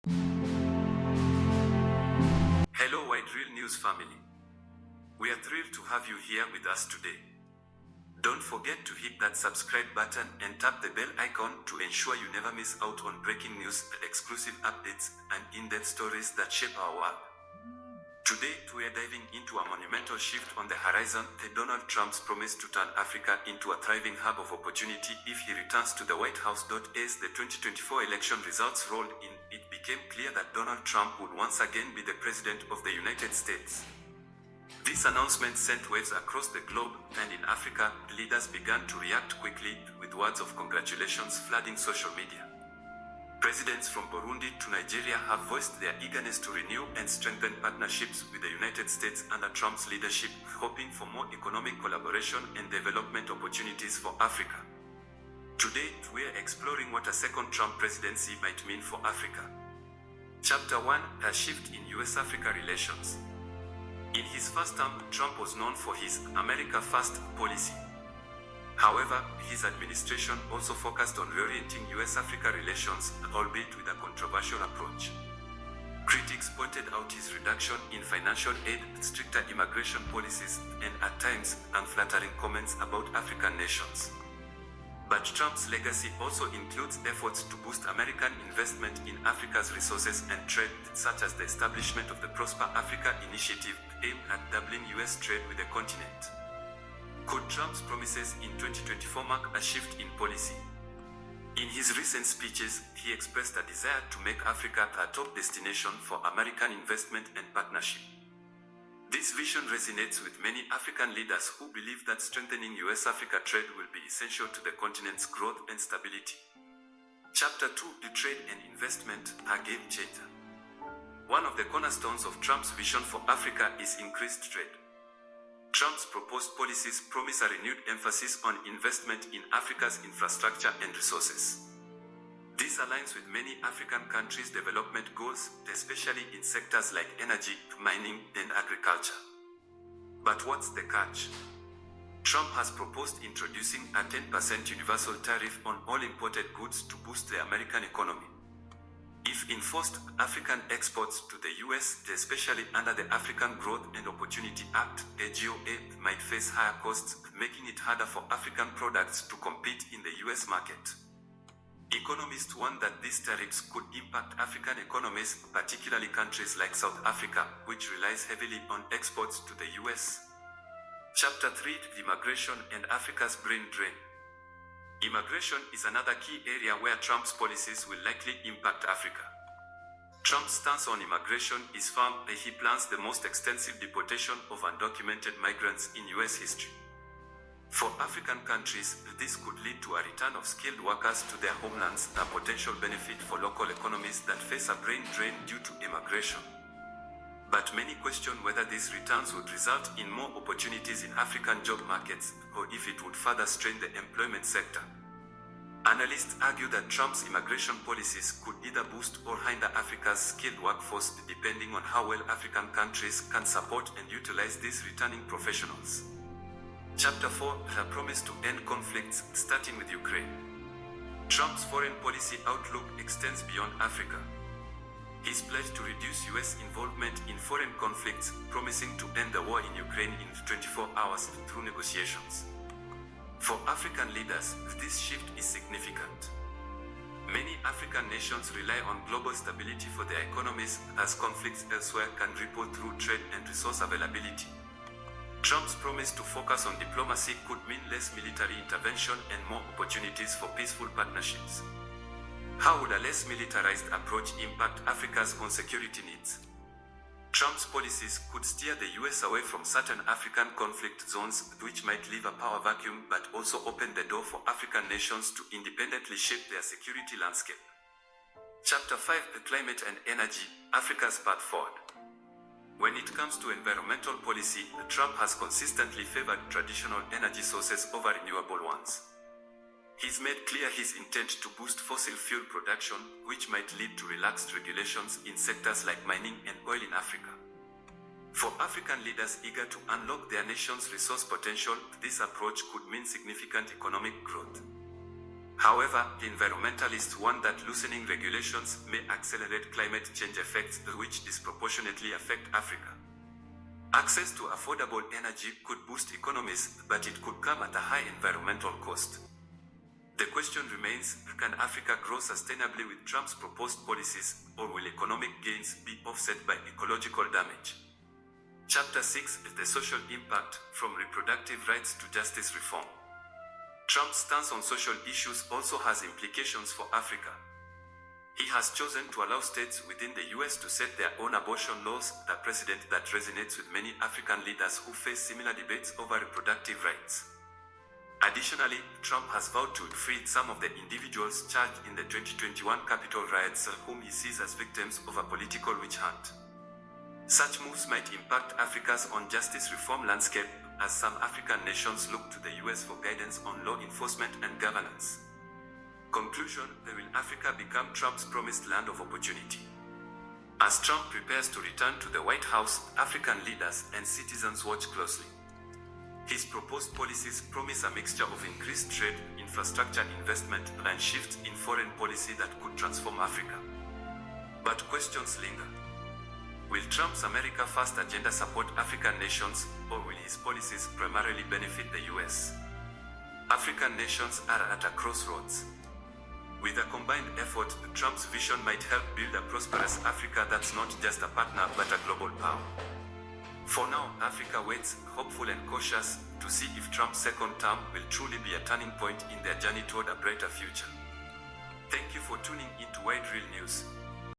Hello, Wide Real News family. We are thrilled to have you here with us today. Don't forget to hit that subscribe button and tap the bell icon to ensure you never miss out on breaking news, exclusive updates, and in-depth stories that shape our world. Today, we are diving into a monumental shift on the horizon: Donald Trump's promise to turn Africa into a thriving hub of opportunity if he returns to the White House. As the 2024 election results rolled in, it became clear that Donald Trump would once again be the President of the United States. This announcement sent waves across the globe, and in Africa, leaders began to react quickly, with words of congratulations flooding social media. Presidents from Burundi to Nigeria have voiced their eagerness to renew and strengthen partnerships with the United States under Trump's leadership, hoping for more economic collaboration and development opportunities for Africa. Today, we are exploring what a second Trump presidency might mean for Africa. Chapter 1: A shift in U.S. Africa relations. In his first term, Trump was known for his America First policy. However, his administration also focused on reorienting U.S. Africa relations, albeit with a controversial approach. Critics pointed out his reduction in financial aid, stricter immigration policies, and at times, unflattering comments about African nations. But Trump's legacy also includes efforts to boost American investment in Africa's resources and trade, such as the establishment of the Prosper Africa initiative, aimed at doubling U.S. trade with the continent. Could Trump's promises in 2024 mark a shift in policy? In his recent speeches, he expressed a desire to make Africa a top destination for American investment and partnership. This vision resonates with many African leaders who believe that strengthening U.S.-Africa trade will be essential to the continent's growth and stability. Chapter 2: The Trade and Investment, a game changer. One of the cornerstones of Trump's vision for Africa is increased trade. Trump's proposed policies promise a renewed emphasis on investment in Africa's infrastructure and resources. This aligns with many African countries' development goals, especially in sectors like energy, mining, and agriculture. But what's the catch? Trump has proposed introducing a 10% universal tariff on all imported goods to boost the American economy. If enforced, African exports to the U.S., especially under the African Growth and Opportunity Act (AGOA), might face higher costs, making it harder for African products to compete in the U.S. market. Economists warn that these tariffs could impact African economies, particularly countries like South Africa, which relies heavily on exports to the U.S. Chapter 3: Immigration and Africa's Brain Drain. Immigration is another key area where Trump's policies will likely impact Africa. Trump's stance on immigration is firm. He plans the most extensive deportation of undocumented migrants in U.S. history. For African countries, this could lead to a return of skilled workers to their homelands, a potential benefit for local economies that face a brain drain due to immigration. But many question whether these returns would result in more opportunities in African job markets, or if it would further strain the employment sector. Analysts argue that Trump's immigration policies could either boost or hinder Africa's skilled workforce, depending on how well African countries can support and utilize these returning professionals. Chapter 4: The Promise to End Conflicts, starting with Ukraine. Trump's foreign policy outlook extends beyond Africa. His pledge to reduce U.S. involvement in foreign conflicts, promising to end the war in Ukraine in 24 hours through negotiations. For African leaders, this shift is significant. Many African nations rely on global stability for their economies, as conflicts elsewhere can ripple through trade and resource availability. Trump's promise to focus on diplomacy could mean less military intervention and more opportunities for peaceful partnerships. How would a less militarized approach impact Africa's own security needs? Trump's policies could steer the U.S. away from certain African conflict zones, which might leave a power vacuum, but also open the door for African nations to independently shape their security landscape. Chapter 5: Climate and Energy, Africa's Path Forward. When it comes to environmental policy, Trump has consistently favored traditional energy sources over renewable ones. He's made clear his intent to boost fossil fuel production, which might lead to relaxed regulations in sectors like mining and oil in Africa. For African leaders eager to unlock their nation's resource potential, this approach could mean significant economic growth. However, the environmentalists warn that loosening regulations may accelerate climate change effects which disproportionately affect Africa. Access to affordable energy could boost economies, but it could come at a high environmental cost. The question remains, can Africa grow sustainably with Trump's proposed policies, or will economic gains be offset by ecological damage? Chapter 6 is the social impact, from reproductive rights to justice reform. Trump's stance on social issues also has implications for Africa. He has chosen to allow states within the U.S. to set their own abortion laws, a precedent that resonates with many African leaders who face similar debates over reproductive rights. Additionally, Trump has vowed to free some of the individuals charged in the 2021 Capitol riots whom he sees as victims of a political witch hunt. Such moves might impact Africa's own justice reform landscape, as some African nations look to the U.S. for guidance on law enforcement and governance. Conclusion: will Africa become Trump's promised land of opportunity? As Trump prepares to return to the White House, African leaders and citizens watch closely. His proposed policies promise a mixture of increased trade, infrastructure investment, and shifts in foreign policy that could transform Africa. But questions linger. Will Trump's America First agenda support African nations, or will his policies primarily benefit the U.S.? African nations are at a crossroads. With a combined effort, Trump's vision might help build a prosperous Africa that's not just a partner but a global power. For now, Africa waits, hopeful and cautious, to see if Trump's second term will truly be a turning point in their journey toward a brighter future. Thank you for tuning into Wide Real News.